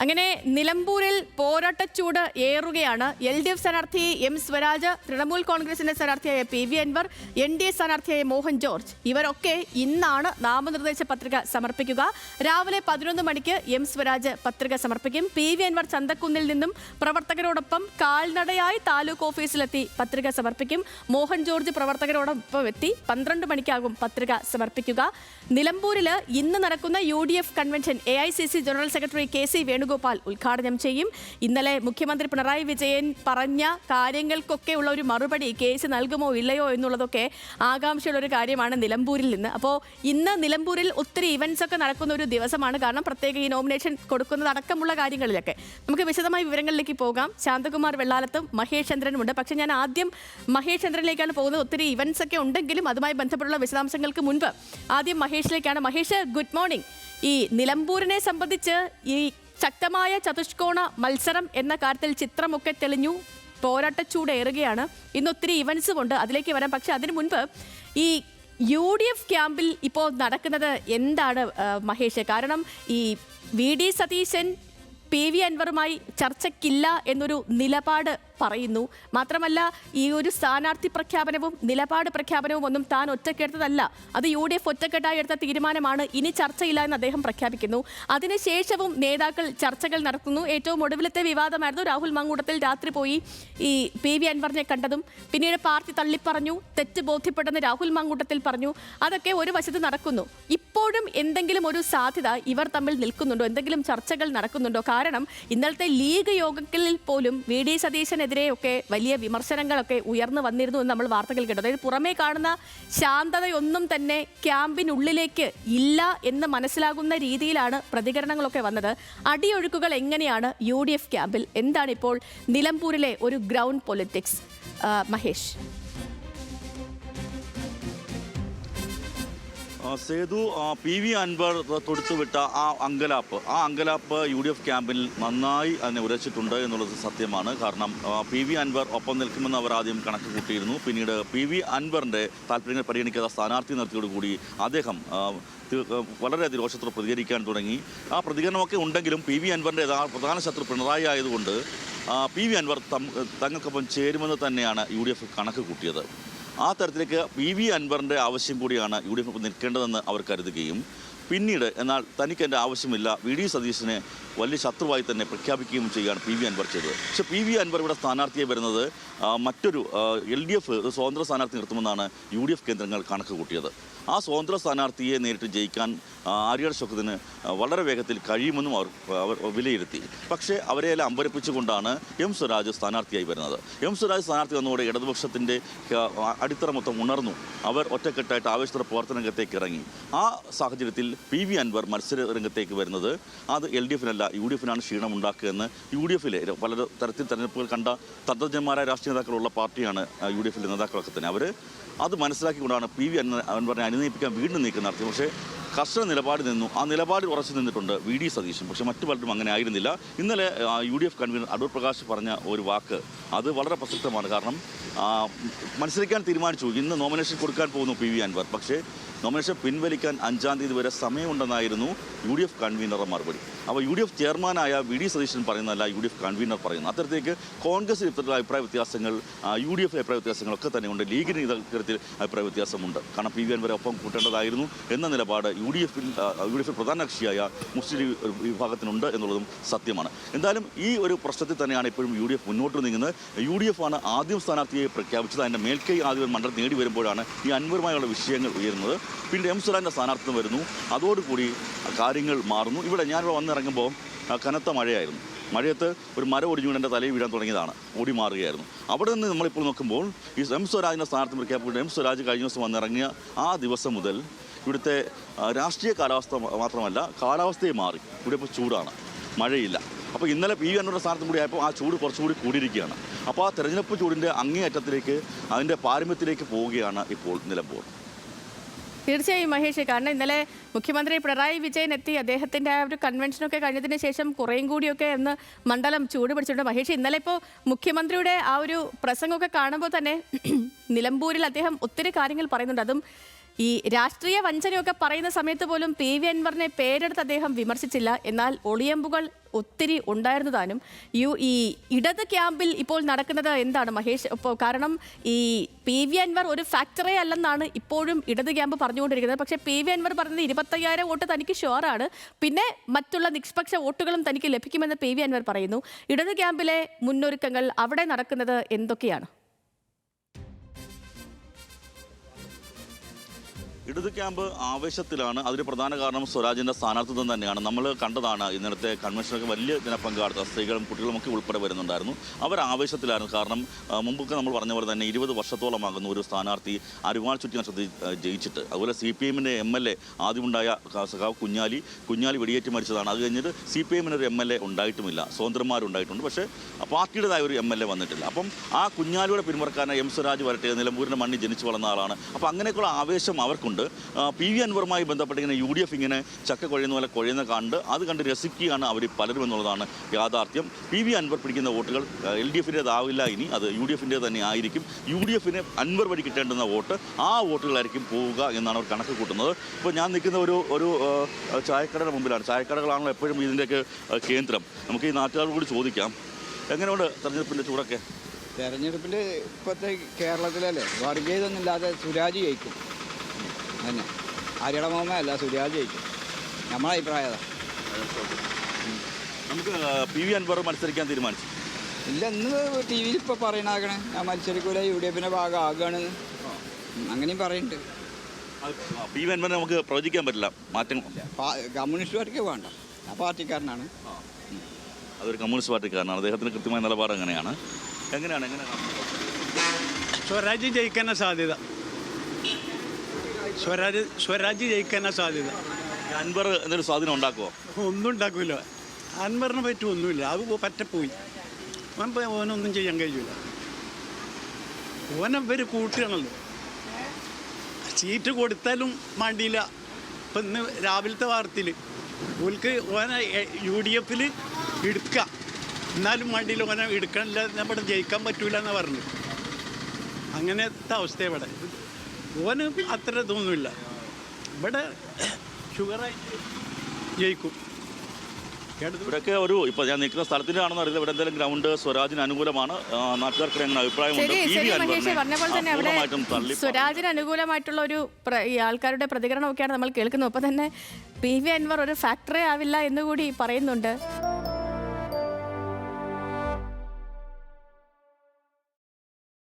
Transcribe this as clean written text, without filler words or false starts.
അങ്ങനെ നിലമ്പൂരിൽ പോരാട്ടച്ചൂട് ഏറുകയാണ്. LDF സ്ഥാനാർത്ഥി M സ്വരാജ്, തൃണമൂൽ കോൺഗ്രസിന്റെ സ്ഥാനാർത്ഥിയായ PV അൻവർ, NDA സ്ഥാനാർത്ഥിയായ മോഹൻ ജോർജ് ഇവരൊക്കെ ഇന്നാണ് നാമനിർദ്ദേശ പത്രിക സമർപ്പിക്കുക. രാവിലെ 11 മണിക്ക് M സ്വരാജ് പത്രിക സമർപ്പിക്കും. PV അൻവർ ചന്തക്കുന്നിൽ നിന്നും പ്രവർത്തകരോടൊപ്പം കാൽനടയായി താലൂക്ക് ഓഫീസിലെത്തി പത്രിക സമർപ്പിക്കും. മോഹൻ ജോർജ് പ്രവർത്തകരോടൊപ്പം എത്തി 12 മണിക്കാകും പത്രിക സമർപ്പിക്കുക. നിലമ്പൂരിൽ ഇന്ന് നടക്കുന്ന UDF convention AICC general secretary KC Venugopal ഉദ്ഘാടനം ചെയ്യും. ഇന്നലെ മുഖ്യമന്ത്രി പിണറായി വിജയൻ പറഞ്ഞ കാര്യങ്ങൾക്കൊക്കെയുള്ള ഒരു മറുപടി കേസ് നൽകുമോ ഇല്ലയോ എന്നുള്ളതൊക്കെ ആകാംക്ഷയുള്ള ഒരു കാര്യമാണ് നിലമ്പൂരിൽ നിന്ന്. അപ്പോൾ ഇന്ന് നിലമ്പൂരിൽ ഒത്തിരി ഇവന്റ്സ് ഒക്കെ നടക്കുന്ന ഒരു ദിവസമാണ്. കാരണം പ്രത്യേക ഈ നോമിനേഷൻ കൊടുക്കുന്നതടക്കമുള്ള കാര്യങ്ങളിലൊക്കെ നമുക്ക് വിശദമായ വിവരങ്ങളിലേക്ക് പോകാം. ശാന്തകുമാർ വെള്ളാലത്തും മഹേഷ് ചന്ദ്രനും ഉണ്ട്. പക്ഷേ ഞാൻ ആദ്യം മഹേഷ് ചന്ദ്രനിലേക്കാണ് പോകുന്നത്. ഒത്തിരി ഇവന്റ്സ് ഒക്കെ ഉണ്ടെങ്കിലും അതുമായി ബന്ധപ്പെട്ടുള്ള വിശദാംശങ്ങൾക്ക് മുൻപ് ആദ്യം മഹേഷിലേക്കാണ്. Mahesh, good morning. ഈ നിലമ്പൂരിനെ സംബന്ധിച്ച് ഈ ശക്തമായ ചതുഷ്കോണ മത്സരം എന്ന കാര്യത്തിൽ ചിത്രമൊക്കെ തെളിഞ്ഞു. പോരാട്ടച്ചൂട് ഏറുകയാണ്. ഇന്ന് ഒത്തിരി ഇവന്റ്സും ഉണ്ട്, അതിലേക്ക് വരാം. പക്ഷെ അതിനു മുൻപ് ഈ UDF ക്യാമ്പിൽ ഇപ്പോൾ നടക്കുന്നത് എന്താണ് മഹേഷ്? കാരണം ഈ VD സതീശൻ PV അൻവറുമായി ചർച്ചയ്ക്കില്ല എന്നൊരു നിലപാട് പറയുന്നു. മാത്രമല്ല, ഈ ഒരു സ്ഥാനാർത്ഥി പ്രഖ്യാപനവും നിലപാട് പ്രഖ്യാപനവും ഒന്നും താൻ ഒറ്റക്കെടുത്തതല്ല, അത് UDF ഒറ്റക്കെട്ടായി എടുത്ത തീരുമാനമാണ്, ഇനി ചർച്ചയില്ല എന്ന് അദ്ദേഹം പ്രഖ്യാപിക്കുന്നു. അതിനുശേഷവും നേതാക്കൾ ചർച്ചകൾ നടത്തുന്നു. ഏറ്റവും ഒടുവിലത്തെ വിവാദമായിരുന്നു രാഹുൽ മാങ്കൂട്ടത്തിൽ രാത്രി പോയി ഈ PV അൻവറിനെ കണ്ടതും. പിന്നീട് പാർട്ടി തള്ളിപ്പറഞ്ഞു, തെറ്റ് ബോധ്യപ്പെട്ടെന്ന് രാഹുൽ മാങ്കൂട്ടത്തിൽ പറഞ്ഞു. അതൊക്കെ ഒരു വശത്ത് നടക്കുന്നു. ഇപ്പോഴും എന്തെങ്കിലും ഒരു സാധ്യത ഇവർ തമ്മിൽ നിൽക്കുന്നുണ്ടോ? എന്തെങ്കിലും ചർച്ചകൾ നടക്കുന്നുണ്ടോ? കാരണം ഇന്നലത്തെ ലീഗ് യോഗങ്ങളിൽ പോലും VD സതീശനെതിരെയൊക്കെ വലിയ വിമർശനങ്ങളൊക്കെ ഉയർന്നു വന്നിരുന്നു എന്ന് നമ്മൾ വാർത്തകൾ കേട്ടു. അതായത് പുറമേ കാണുന്ന ശാന്തതയൊന്നും തന്നെ ക്യാമ്പിനുള്ളിലേക്ക് ഇല്ല എന്ന് മനസ്സിലാകുന്ന രീതിയിലാണ് പ്രതികരണങ്ങളൊക്കെ വന്നത്. അടിയൊഴുക്കുകൾ എങ്ങനെയാണ് UDF ക്യാമ്പിൽ? എന്താണ് ഇപ്പോൾ നിലമ്പൂരിലെ ഒരു ground politics? Mahesh. Sethu, PV Anvar തൊടുത്തുവിട്ട ആ അങ്കലാപ്പ് UDF ക്യാമ്പിൽ നന്നായി അതിനെ ഉരച്ചിട്ടുണ്ട് എന്നുള്ളത് സത്യമാണ്. കാരണം PV അൻവർ ഒപ്പം നിൽക്കുമെന്ന് അവർ ആദ്യം കണക്ക് കൂട്ടിയിരുന്നു. പിന്നീട് PV അൻവറിൻ്റെ താല്പര്യങ്ങൾ പരിഗണിക്കാത്ത സ്ഥാനാർത്ഥി നിർത്തിയോടുകൂടി അദ്ദേഹം വളരെയധികം രോഷത്തോടെ പ്രതികരിക്കാൻ തുടങ്ങി. ആ പ്രതികരണമൊക്കെ ഉണ്ടെങ്കിലും PV അൻവറിൻ്റെ പ്രധാന ശത്രു പിണറായി ആയതുകൊണ്ട് PV അൻവർ തങ്ങൾക്കൊപ്പം ചേരുമെന്ന് തന്നെയാണ് UDF കണക്ക് കൂട്ടിയത്. ആ തരത്തിലേക്ക് PV അൻവറിൻ്റെ ആവശ്യം കൂടിയാണ് UDF നിൽക്കേണ്ടതെന്ന് അവർ കരുതുകയും പിന്നീട് എന്നാൽ തനിക്ക് എൻ്റെ ആവശ്യമില്ല, VD സതീശനെ വലിയ ശത്രുവായി തന്നെ പ്രഖ്യാപിക്കുകയും ചെയ്യുകയാണ് PV അൻവർ ചെയ്തത്. പക്ഷേ PV അൻവർ ഇവിടെ സ്ഥാനാർത്ഥിയായി വരുന്നത് മറ്റൊരു LDF സ്വതന്ത്ര സ്ഥാനാർത്ഥി നിർത്തുമെന്നാണ് UDF കേന്ദ്രങ്ങൾ കണക്ക് കൂട്ടിയത്. ആ സ്വതന്ത്ര സ്ഥാനാർത്ഥിയെ നേരിട്ട് ജയിക്കാൻ ആര്യാട് ഷൗക്കത്തിന് വളരെ വേഗത്തിൽ കഴിയുമെന്നും അവർ വിലയിരുത്തി. പക്ഷേ അവരെയെല്ലാം അമ്പരപ്പിച്ചുകൊണ്ടാണ് M സ്വരാജ് സ്ഥാനാർത്ഥിയായി വരുന്നത്. M സ്വരാജ് സ്ഥാനാർത്ഥി വന്നതോടെ ഇടതുപക്ഷത്തിൻ്റെ അടിത്തറ മൊത്തം ഉണർന്നു. അവർ ഒറ്റക്കെട്ടായിട്ട് ആവേശത്തോടെ പ്രവർത്തന രംഗത്തേക്ക് ഇറങ്ങി. ആ സാഹചര്യത്തിൽ PV അൻവർ മത്സര രംഗത്തേക്ക് വരുന്നത് അത് LDFനല്ല UDFനാണ് ക്ഷീണം ഉണ്ടാക്കുകയെന്ന് UDFിലെ പല തരത്തിൽ തെരഞ്ഞെടുപ്പുകൾ കണ്ട തന്ത്രജ്ഞന്മാരായ രാഷ്ട്രീയ നേതാക്കളുള്ള പാർട്ടിയാണ് UDFിലെ നേതാക്കളൊക്കെ തന്നെ. അവർ അത് മനസ്സിലാക്കിക്കൊണ്ടാണ് PV അൻവറിനെ അനുനയിപ്പിക്കാൻ വീണ്ടും നീക്കം നടത്തി. പക്ഷേ കർശന നിലപാട് നിന്നു. ആ നിലപാടിൽ ഉറച്ചു നിന്നിട്ടുണ്ട് VD സതീശൻ. പക്ഷേ മറ്റു പലരും അങ്ങനെ ആയിരുന്നില്ല. ഇന്നലെ UDF കൺവീനർ അടൂർ പ്രകാശ് പറഞ്ഞ ഒരു വാക്ക് അത് വളരെ പ്രസക്തമാണ്. കാരണം മത്സരിക്കാൻ തീരുമാനിച്ചു. ഇന്ന് നോമിനേഷൻ കൊടുക്കാൻ പോകുന്നു PV അൻവർ. പക്ഷേ നോമിനേഷൻ പിൻവലിക്കാൻ 5-ാം തീയതി വരെ സമയമുണ്ടെന്നായിരുന്നു UDF കൺവീനറുടെ മറുപടി. അപ്പോൾ UDF ചെയർമാനായ VD സതീശൻ പറയുന്നതല്ല UDF കൺവീനർ പറയുന്നു. അത്തരത്തേക്ക് കോൺഗ്രസിൽ ഇത്തരത്തിലുള്ള അഭിപ്രായ വ്യത്യാസങ്ങൾ, UDF അഭിപ്രായ വ്യത്യാസങ്ങളൊക്കെ തന്നെയുണ്ട്. ലീഗിന് ഇത്തരത്തിൽ അഭിപ്രായ വ്യത്യാസമുണ്ട്. കാരണം PV അൻവരെ ഒപ്പം കൂട്ടേണ്ടതായിരുന്നു എന്ന നിലപാട് UDFിൽ പ്രധാന കക്ഷിയായ മുസ്ലിം ലീഗ് വിഭാഗത്തിനുണ്ട് എന്നുള്ളതും സത്യമാണ്. എന്തായാലും ഈ ഒരു പ്രശ്നത്തിൽ തന്നെയാണ് ഇപ്പോഴും UDF മുന്നോട്ട് നീങ്ങുന്നത്. UDF ആണ് ആദ്യം സ്ഥാനാർത്ഥിയെ പ്രഖ്യാപിച്ചത്. അതിൻ്റെ മേൽക്കൈ ആദ്യം മണ്ഡലം നേടി വരുമ്പോഴാണ് ഈ അൻവറുമായുള്ള വിഷയങ്ങൾ ഉയരുന്നത്. പിന്നെ M സ്വരാജിൻ്റെ സ്ഥാനാർത്ഥിത്വം വരുന്നു. അതോടുകൂടി കാര്യങ്ങൾ മാറുന്നു. ഞാനിവിടെ വന്നിറങ്ങുമ്പോൾ കനത്ത മഴയായിരുന്നു. മഴയത്ത് ഒരു മരം ഒടിഞ്ഞുകൊണ്ട് എൻ്റെ തലയിൽ വീഴാൻ തുടങ്ങിയതാണ്. ഓടി മാറുകയായിരുന്നു. അവിടെ നിന്ന് നമ്മളിപ്പോൾ നോക്കുമ്പോൾ ഈ M സ്വരാജിൻ്റെ സ്ഥാനാർത്ഥി പ്രഖ്യാപിച്ചിട്ട് M സ്വരാജ് കഴിഞ്ഞ ദിവസം വന്നിറങ്ങിയ ആ ദിവസം മുതൽ ഇവിടുത്തെ രാഷ്ട്രീയ കാലാവസ്ഥ മാത്രമല്ല കാലാവസ്ഥയെ മാറി. ഇവിടെ ഇപ്പോൾ ചൂടാണ്, മഴയില്ല. അപ്പോൾ ഇന്നലെ PV അൻവറിൻ്റെ സ്ഥാനത്തും കൂടി ആയപ്പോൾ ആ ചൂട് കുറച്ചുകൂടി കൂടിയിരിക്കുകയാണ്. അപ്പോൾ ആ തെരഞ്ഞെടുപ്പ് ചൂടിൻ്റെ അങ്ങേയറ്റത്തിലേക്ക് അതിൻ്റെ പാരമ്യത്തിലേക്ക് പോവുകയാണ് ഇപ്പോൾ നിലമ്പൂർ. തീർച്ചയായും മഹേഷ്, കാരണം ഇന്നലെ മുഖ്യമന്ത്രി പിണറായി വിജയൻ എത്തി അദ്ദേഹത്തിൻ്റെ ആ ഒരു കൺവെൻഷനൊക്കെ കഴിഞ്ഞതിന് ശേഷം കുറേയും കൂടിയൊക്കെ ഒന്ന് മണ്ഡലം ചൂട് പിടിച്ചിട്ടുണ്ട്. മഹേഷ്, ഇന്നലെ ഇപ്പോൾ മുഖ്യമന്ത്രിയുടെ ആ ഒരു പ്രസംഗമൊക്കെ കാണുമ്പോൾ തന്നെ നിലമ്പൂരിൽ അദ്ദേഹം ഒത്തിരി കാര്യങ്ങൾ പറയുന്നുണ്ട്. അതും ഈ രാഷ്ട്രീയ വഞ്ചനയൊക്കെ പറയുന്ന സമയത്ത് പോലും PV അൻവറിനെ പേരെടുത്ത് അദ്ദേഹം വിമർശിച്ചില്ല. എന്നാൽ ഒളിയമ്പുകൾ ഒത്തിരി ഉണ്ടായിരുന്നു താനും. ഈ ഇടത് ക്യാമ്പിൽ ഇപ്പോൾ നടക്കുന്നത് എന്താണ് മഹേഷ്? ഇപ്പോൾ കാരണം ഈ PV അൻവർ ഒരു ഫാക്ടറി അല്ലെന്നാണ് ഇപ്പോഴും ഇടത് ക്യാമ്പ് പറഞ്ഞുകൊണ്ടിരിക്കുന്നത്. പക്ഷേ PV അൻവർ പറഞ്ഞത് 25,000 വോട്ട് തനിക്ക് ഷുവറാണ്, പിന്നെ മറ്റുള്ള നിഷ്പക്ഷ വോട്ടുകളും തനിക്ക് ലഭിക്കുമെന്ന് PV അൻവർ പറയുന്നു. ഇടത് ക്യാമ്പിലെ മുന്നൊരുക്കങ്ങൾ അവിടെ നടക്കുന്നത് എന്തൊക്കെയാണ്? ഇടത് ക്യാമ്പ് ആവേശത്തിലാണ്. അതിന് പ്രധാന കാരണം സ്വരാജിൻ്റെ സ്ഥാനാർത്ഥിത്വം തന്നെയാണ്. നമ്മൾ കണ്ടതാണ് ഇന്നലത്തെ കൺവെൻഷനൊക്കെ വലിയ ജനപങ്കാളിത്ത സ്ത്രീകളും കുട്ടികളുമൊക്കെ ഉൾപ്പെടെ വരുന്നുണ്ടായിരുന്നു. അവർ ആവേശത്തിലായിരുന്നു. കാരണം മുമ്പൊക്കെ നമ്മൾ പറഞ്ഞ പോലെ തന്നെ 20 വർഷത്തോളമാകുന്നു ഒരു സ്ഥാനാർത്ഥി അരിവാൾ ചുറ്റി നക്ഷത്രത്തിൽ ജയിച്ചിട്ട്. അതുപോലെ CPM-ൻ്റെ MLA ആദ്യമുണ്ടായ സഖാവ് കുഞ്ഞാലി വെടിയേറ്റ് മരിച്ചതാണ്. അത് കഴിഞ്ഞിട്ട് CPM-ന് ഒരു MLA ഉണ്ടായിട്ടുമില്ല. സ്വതന്ത്രന്മാരുണ്ടായിട്ടുണ്ട്, പക്ഷേ പാർട്ടിയുടേതായ ഒരു MLA വന്നിട്ടില്ല. അപ്പം ആ കുഞ്ഞാലിയുടെ പിന്മുറക്കാരനെ സ്വരാജ് വരട്ടെ, നിലമ്പൂരിൻ്റെ മണ്ണിൽ ജനിച്ചു വളർന്ന ആളാണ്. അപ്പോൾ അങ്ങനെയൊക്കെയുള്ള ആവേശം അവർക്കുണ്ട്. PV അൻവറുമായി ബന്ധപ്പെട്ട് ഇങ്ങനെ UDF ഇങ്ങനെ ചക്ക കൊഴിയുന്ന പോലെ കൊഴിയുന്ന അത് കണ്ട് രസിക്കുകയാണ് അവർ പലരും എന്നുള്ളതാണ് യാഥാർത്ഥ്യം. PV അൻവർ പിടിക്കുന്ന വോട്ടുകൾ LDF-ൻ്റെതാവില്ല, ഇനി അത് UDF-ൻ്റെ തന്നെ ആയിരിക്കും. UDF-ന് അൻവർ വഴി കിട്ടേണ്ടുന്ന വോട്ട് ആ വോട്ടുകളായിരിക്കും പോവുക എന്നാണ് അവർ കണക്ക് കൂട്ടുന്നത്. ഇപ്പോൾ ഞാൻ നിൽക്കുന്ന ഒരു ചായക്കടയുടെ മുമ്പിലാണ്. ചായക്കടകളാണല്ലോ എപ്പോഴും ഇതിൻ്റെയൊക്കെ കേന്ദ്രം. നമുക്ക് ഈ നാട്ടുകാരോട് കൂടി ചോദിക്കാം, എങ്ങനെയുണ്ട് തെരഞ്ഞെടുപ്പിൻ്റെ ചൂടൊക്കെ? തെരഞ്ഞെടുപ്പിൽ ഇപ്പോഴത്തെ കേരളത്തിലല്ലേ വർഗീയതൊന്നും ഇല്ലാതെ സുരാജ് ജയിക്കും. തന്നെ ആര്യയുടെ മോമ അല്ല, സുരാജ് ജയിക്കും. നമ്മളെ അഭിപ്രായം അതാ. നമുക്ക് PV അൻവർ മത്സരിക്കാൻ തീരുമാനിച്ചു ഇല്ല, ഇന്ന് TV-യിൽ ഇപ്പോൾ പറയണാകണേ ഞാൻ മത്സരിക്കൂല, UDF-ൻ്റെ ഭാഗം ആകുകയാണ്, അങ്ങനെയും പറയുന്നുണ്ട്. PV അൻവറിനെ നമുക്ക് പ്രവചിക്കാൻ പറ്റില്ല, മാറ്റം. കമ്മ്യൂണിസ്റ്റ് പാർട്ടിക്ക് വേണ്ട, ആ പാർട്ടിക്കാരനാണ്. അതൊരു കമ്മ്യൂണിസ്റ്റ് പാർട്ടിക്കാരനാണ്. അദ്ദേഹത്തിന് കൃത്യമായ നിലപാട് എങ്ങനെയാണ്? സ്വരാജ് ജയിക്കാനാ സാധ്യത. സ്വരാജ് ജയിക്കാനാ സാധ്യത. അൻവർ എന്തെങ്കിലും സ്വാധീനം ഉണ്ടാക്കുമോ? ഒന്നും ഉണ്ടാക്കില്ല. അൻവറിനെ പറ്റും ഒന്നുമില്ല, അത് പറ്റപ്പോയി. ഓനൊന്നും ചെയ്യാൻ കഴിയില്ല. ഓനവർ കൂട്ടുകയാണല്ലോ. സീറ്റ് കൊടുത്താലും മണ്ടിയില്ല. ഇപ്പം ഇന്ന് രാവിലത്തെ വാർത്തയിൽ ഓൽക്ക് ഓനെ UDF-ൽ എടുക്കാം, എന്നാലും മണ്ടിയിൽ ഓനെ എടുക്കണില്ല, നമ്മുടെ ജയിക്കാൻ പറ്റൂല എന്നാണ് പറഞ്ഞത്. അങ്ങനത്തെ അവസ്ഥ ഇവിടെ. ഓന് അത്ര ഇതൊന്നുമില്ല. ഇവിടെ ഷുഗറായിട്ട് ജയിക്കും. ഇവിടെയൊക്കെ ഇപ്പോൾ ഞാൻ നിൽക്കുന്ന സ്ഥലത്തിൻ്റെ ആണെന്ന് അറിയില്ല, ഇവിടെ എന്തെങ്കിലും ഗ്രൗണ്ട് സ്വരാജിന് അനുകൂലമാണ്. നാട്ടുകാർക്ക് അങ്ങനെ അഭിപ്രായമുണ്ട്. സ്വരാജിന് അനുകൂലമായിട്ടുള്ള ഒരു ഈ ആൾക്കാരുടെ പ്രതികരണമൊക്കെയാണ് നമ്മൾ കേൾക്കുന്നത്. ഒപ്പം തന്നെ PV അൻവർ ഒരു ഫാക്ടറി ആവില്ല എന്നുകൂടി പറയുന്നുണ്ട്.